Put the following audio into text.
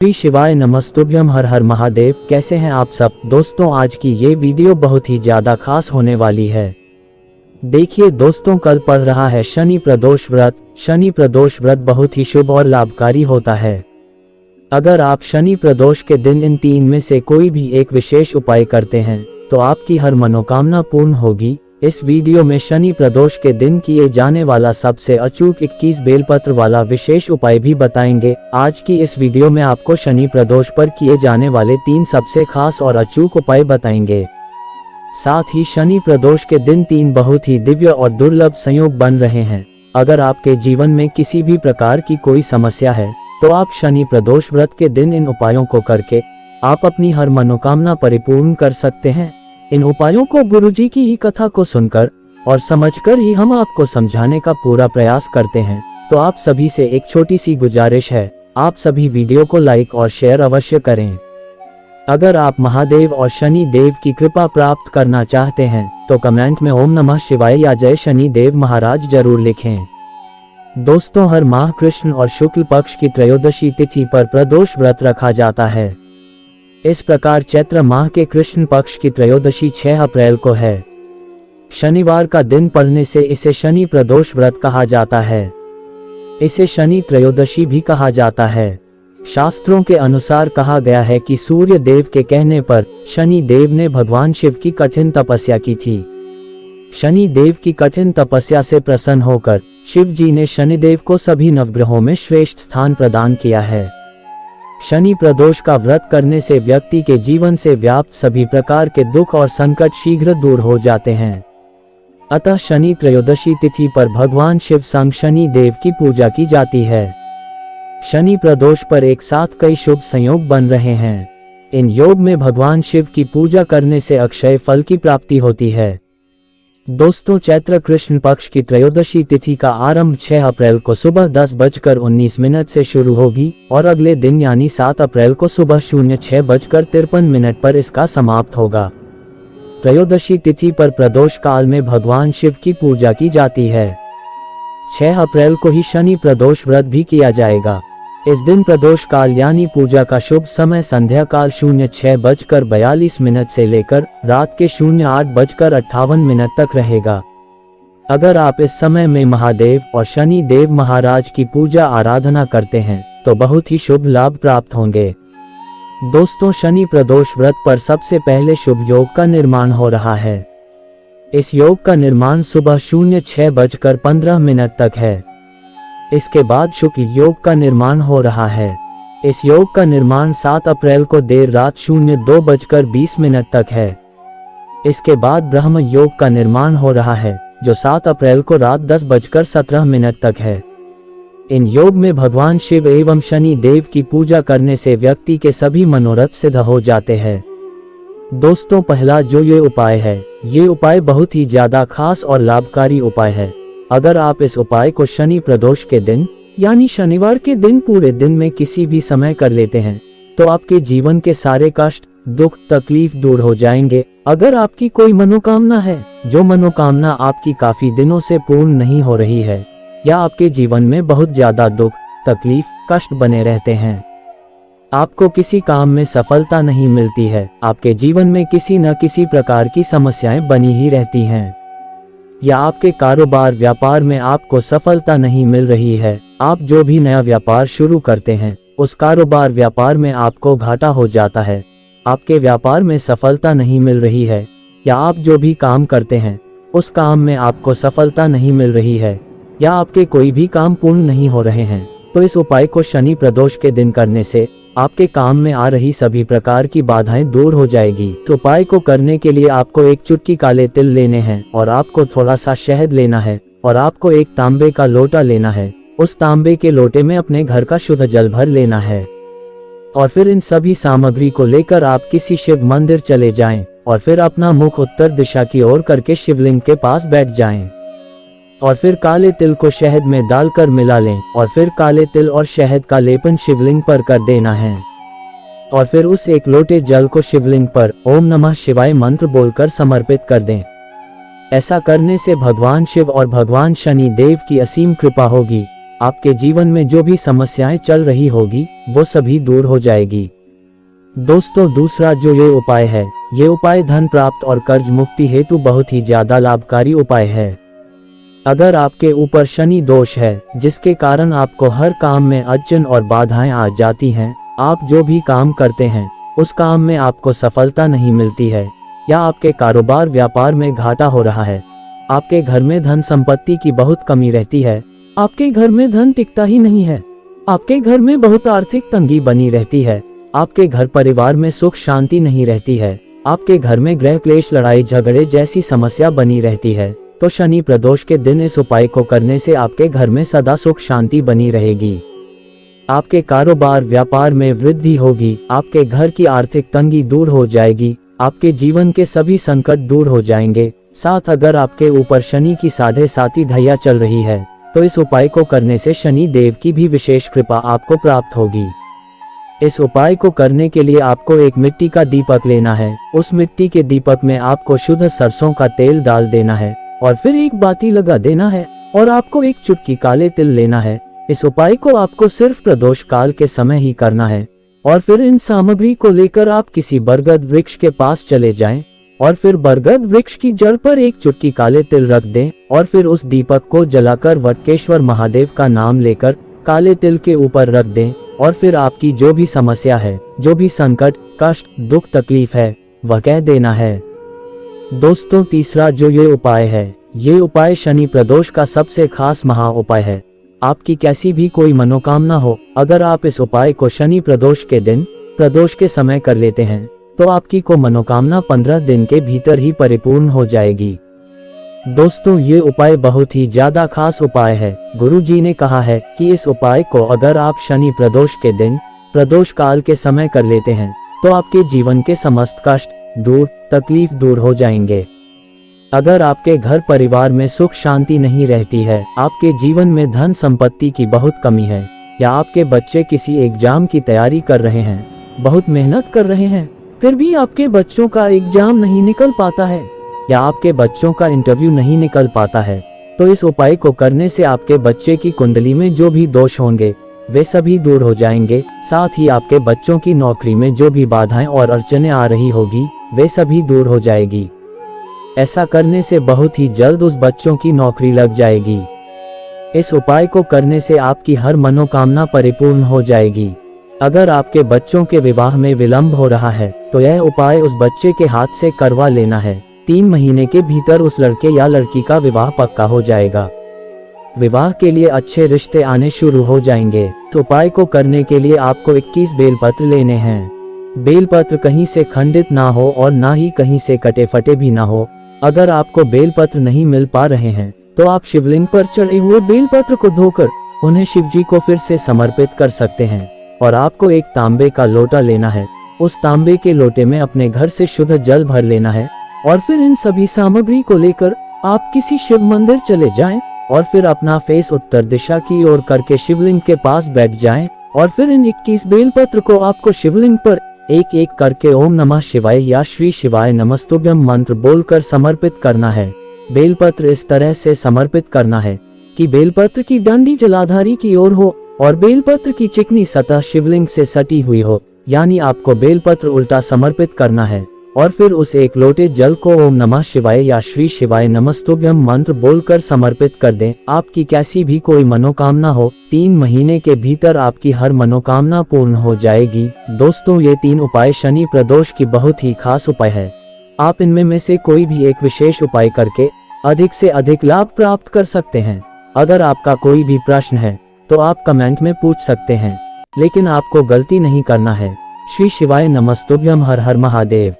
श्री शिवाय नमस्तुभ्यम। हर हर महादेव। कैसे हैं आप सब दोस्तों? आज की ये वीडियो बहुत ही ज्यादा खास होने वाली है। देखिए दोस्तों, कल पड़ रहा है शनि प्रदोष व्रत। शनि प्रदोष व्रत बहुत ही शुभ और लाभकारी होता है। अगर आप शनि प्रदोष के दिन इन तीन में से कोई भी एक विशेष उपाय करते हैं तो आपकी हर मनोकामना पूर्ण होगी। इस वीडियो में शनि प्रदोष के दिन किए जाने वाला सबसे अचूक 21 बेलपत्र वाला विशेष उपाय भी बताएंगे। आज की इस वीडियो में आपको शनि प्रदोष पर किए जाने वाले 3 सबसे खास और अचूक उपाय बताएंगे। साथ ही शनि प्रदोष के दिन 3 बहुत ही दिव्य और दुर्लभ संयोग बन रहे हैं। अगर आपके जीवन में किसी भी प्रकार की कोई समस्या है तो आप शनि प्रदोष व्रत के दिन इन उपायों को करके आप अपनी हर मनोकामना परिपूर्ण कर सकते हैं। इन उपायों को गुरुजी की ही कथा को सुनकर और समझकर ही हम आपको समझाने का पूरा प्रयास करते हैं। तो आप सभी से एक छोटी सी गुजारिश है, आप सभी वीडियो को लाइक और शेयर अवश्य करें। अगर आप महादेव और शनि देव की कृपा प्राप्त करना चाहते हैं तो कमेंट में ओम नमः शिवाय या जय शनि देव महाराज जरूर लिखें। दोस्तों, हर माह कृष्ण और शुक्ल पक्ष की त्रयोदशी तिथि पर प्रदोष व्रत रखा जाता है। इस प्रकार चैत्र माह के कृष्ण पक्ष की त्रयोदशी 6 अप्रैल को है। शनिवार का दिन पड़ने से इसे शनि प्रदोष व्रत कहा जाता है। इसे शनि त्रयोदशी भी कहा जाता है। शास्त्रों के अनुसार कहा गया है कि सूर्य देव के कहने पर शनि देव ने भगवान शिव की कठिन तपस्या की थी। शनि देव की कठिन तपस्या से प्रसन्न होकर शिव जी ने शनिदेव को सभी नवग्रहों में श्रेष्ठ स्थान प्रदान किया है। शनि प्रदोष का व्रत करने से व्यक्ति के जीवन से व्याप्त सभी प्रकार के दुख और संकट शीघ्र दूर हो जाते हैं। अतः शनि त्रयोदशी तिथि पर भगवान शिव संग शनि देव की पूजा की जाती है। शनि प्रदोष पर एक साथ कई शुभ संयोग बन रहे हैं। इन योग में भगवान शिव की पूजा करने से अक्षय फल की प्राप्ति होती है। दोस्तों, चैत्र कृष्ण पक्ष की त्रयोदशी तिथि का आरंभ 6 अप्रैल को सुबह 10:19 से शुरू होगी और अगले दिन यानी 7 अप्रैल को सुबह 06:53 पर इसका समाप्त होगा। त्रयोदशी तिथि पर प्रदोष काल में भगवान शिव की पूजा की जाती है। 6 अप्रैल को ही शनि प्रदोष व्रत भी किया जाएगा। इस दिन प्रदोष काल यानी पूजा का शुभ समय संध्या काल 06:42 से लेकर रात के 08:58 तक रहेगा। अगर आप इस समय में महादेव और शनि देव महाराज की पूजा आराधना करते हैं तो बहुत ही शुभ लाभ प्राप्त होंगे। दोस्तों, शनि प्रदोष व्रत पर सबसे पहले शुभ योग का निर्माण हो रहा है। इस योग का निर्माण सुबह 06:15 तक है। इसके बाद शुक्ल योग का निर्माण हो रहा है। इस योग का निर्माण 7 अप्रैल को देर रात 02:20 तक है। इसके बाद ब्रह्म योग का निर्माण हो रहा है जो 7 अप्रैल को रात 10:17 तक है। इन योग में भगवान शिव एवं शनि देव की पूजा करने से व्यक्ति के सभी मनोरथ सिद्ध हो जाते हैं। दोस्तों, पहला जो ये उपाय है, ये उपाय बहुत ही ज्यादा खास और लाभकारी उपाय है। अगर आप इस उपाय को शनि प्रदोष के दिन यानी शनिवार के दिन पूरे दिन में किसी भी समय कर लेते हैं तो आपके जीवन के सारे कष्ट, दुख, तकलीफ दूर हो जाएंगे। अगर आपकी कोई मनोकामना है, जो मनोकामना आपकी काफी दिनों से पूर्ण नहीं हो रही है, या आपके जीवन में बहुत ज्यादा दुख, तकलीफ, कष्ट बने रहते हैं, आपको किसी काम में सफलता नहीं मिलती है, आपके जीवन में किसी न किसी प्रकार की समस्याएं बनी ही रहती हैं, या आपके कारोबार व्यापार में आपको सफलता नहीं मिल रही है, आप जो भी नया व्यापार शुरू करते हैं उस कारोबार व्यापार में आपको घाटा हो जाता है, आपके व्यापार में सफलता नहीं मिल रही है, या आप जो भी काम करते हैं उस काम में आपको सफलता नहीं मिल रही है, या आपके कोई भी काम पूर्ण नहीं हो रहे हैं, तो इस उपाय को शनि प्रदोष के दिन करने से आपके काम में आ रही सभी प्रकार की बाधाएं दूर हो जाएगी। तो उपाय को करने के लिए आपको एक चुटकी काले तिल लेने हैं और आपको थोड़ा सा शहद लेना है और आपको एक तांबे का लोटा लेना है। उस तांबे के लोटे में अपने घर का शुद्ध जल भर लेना है और फिर इन सभी सामग्री को लेकर आप किसी शिव मंदिर चले जाएं और फिर अपना मुख उत्तर दिशा की ओर करके शिवलिंग के पास बैठ जाएं और फिर काले तिल को शहद में डालकर मिला लें और फिर काले तिल और शहद का लेपन शिवलिंग पर कर देना है और फिर उस एक लोटे जल को शिवलिंग पर ओम नमः शिवाय मंत्र बोलकर समर्पित कर दें। ऐसा करने से भगवान शिव और भगवान शनि देव की असीम कृपा होगी आपके जीवन में जो भी समस्याएं चल रही होगी वो सभी दूर हो जाएगी। दोस्तों दूसरा जो ये उपाय है, ये उपाय धन प्राप्त और कर्ज मुक्ति हेतु बहुत ही ज्यादा लाभकारी उपाय है। अगर आपके ऊपर शनि दोष है जिसके कारण आपको हर काम में अड़चन और बाधाएं आ जाती हैं, आप जो भी काम करते हैं उस काम में आपको सफलता नहीं मिलती है, या आपके कारोबार व्यापार में घाटा हो रहा है, आपके घर में धन संपत्ति की बहुत कमी रहती है, आपके घर में धन टिकता ही नहीं है, आपके घर में बहुत आर्थिक तंगी बनी रहती है, आपके घर परिवार में सुख शांति नहीं रहती है, आपके घर में गृह क्लेश लड़ाई झगड़े जैसी समस्या बनी रहती है, तो शनि प्रदोष के दिन इस उपाय को करने से आपके घर में सदा सुख शांति बनी रहेगी। आपके कारोबार व्यापार में वृद्धि होगी, आपके घर की आर्थिक तंगी दूर हो जाएगी, आपके जीवन के सभी संकट दूर हो जाएंगे। साथ अगर आपके ऊपर शनि की 7.5 ढैया चल रही है तो इस उपाय को करने से शनि देव की भी विशेष कृपा आपको प्राप्त होगी। इस उपाय को करने के लिए आपको एक मिट्टी का दीपक लेना है। उस मिट्टी के दीपक में आपको शुद्ध सरसों का तेल डाल देना है और फिर एक बाती लगा देना है और आपको एक चुटकी काले तिल लेना है। इस उपाय को आपको सिर्फ प्रदोष काल के समय ही करना है और फिर इन सामग्री को लेकर आप किसी बरगद वृक्ष के पास चले जाएं और फिर बरगद वृक्ष की जड़ पर एक चुटकी काले तिल रख दें और फिर उस दीपक को जलाकर वटकेश्वर महादेव का नाम लेकर काले तिल के ऊपर रख दें और फिर आपकी जो भी समस्या है, जो भी संकट कष्ट दुख तकलीफ है वह कह देना है। दोस्तों तीसरा जो ये उपाय है, ये उपाय शनि प्रदोष का सबसे खास महा उपाय है। आपकी कैसी भी कोई मनोकामना हो, अगर आप इस उपाय को शनि प्रदोष के दिन प्रदोष के समय कर लेते हैं तो आपकी को मनोकामना 15 दिन के भीतर ही परिपूर्ण हो जाएगी। दोस्तों ये उपाय बहुत ही ज्यादा खास उपाय है। गुरुजी ने कहा है कि इस उपाय को अगर आप शनि प्रदोष के दिन प्रदोष काल के समय कर लेते हैं तो आपके जीवन के समस्त कष्ट दूर तकलीफ दूर हो जाएंगे। अगर आपके घर परिवार में सुख शांति नहीं रहती है, आपके जीवन में धन संपत्ति की बहुत कमी है, या आपके बच्चे किसी एग्जाम की तैयारी कर रहे हैं, बहुत मेहनत कर रहे हैं, फिर भी आपके बच्चों का एग्जाम नहीं निकल पाता है, या आपके बच्चों का इंटरव्यू नहीं निकल पाता है, तो इस उपाय को करने से आपके बच्चे की कुंडली में जो भी दोष होंगे वे सभी दूर हो जाएंगे। साथ ही आपके बच्चों की नौकरी में जो भी बाधाएं और अड़चनें आ रही होगी वे सभी दूर हो जाएगी। ऐसा करने से बहुत ही जल्द उस बच्चों की नौकरी लग जाएगी। इस उपाय को करने से आपकी हर मनोकामना परिपूर्ण हो जाएगी। अगर आपके बच्चों के विवाह में विलंब हो रहा है तो यह उपाय उस बच्चे के हाथ से करवा लेना है। 3 महीने के भीतर उस लड़के या लड़की का विवाह पक्का हो जाएगा। विवाह के लिए अच्छे रिश्ते आने शुरू हो जाएंगे। तो उपाय को करने के लिए आपको 21 बेलपत्र लेने हैं। बेलपत्र कहीं से खंडित ना हो और ना ही कहीं से कटे फटे भी ना हो। अगर आपको बेलपत्र नहीं मिल पा रहे हैं तो आप शिवलिंग पर चढ़े हुए बेलपत्र को धोकर उन्हें शिवजी को फिर से समर्पित कर सकते हैं। और आपको एक तांबे का लोटा लेना है। उस तांबे के लोटे में अपने घर से शुद्ध जल भर लेना है और फिर इन सभी सामग्री को लेकर आप किसी शिव मंदिर चले जाएं और फिर अपना फेस उत्तर दिशा की ओर करके शिवलिंग के पास बैठ जाएं और फिर इन 21 बेलपत्र को आपको शिवलिंग पर एक एक करके ओम नमः शिवाय या श्री शिवाय नमस्तुभ्यम मंत्र बोलकर समर्पित करना है। बेलपत्र इस तरह से समर्पित करना है कि बेलपत्र की डंडी जलाधारी की ओर हो और बेलपत्र की चिकनी सतह शिवलिंग से सटी हुई हो, यानी आपको बेलपत्र उल्टा समर्पित करना है। और फिर उस एक लोटे जल को ओम नमः शिवाय या श्री शिवाय नमस्तुभ्यम मंत्र बोलकर समर्पित कर दें। आपकी कैसी भी कोई मनोकामना हो, 3 महीने के भीतर आपकी हर मनोकामना पूर्ण हो जाएगी। दोस्तों ये 3 उपाय शनि प्रदोष की बहुत ही खास उपाय है। आप इनमें से कोई भी एक विशेष उपाय करके अधिक से अधिक लाभ प्राप्त कर सकते हैं। अगर आपका कोई भी प्रश्न है तो आप कमेंट में पूछ सकते हैं, लेकिन आपको गलती नहीं करना है। श्री शिवाय नमस्तुभ्यम। हर हर महादेव।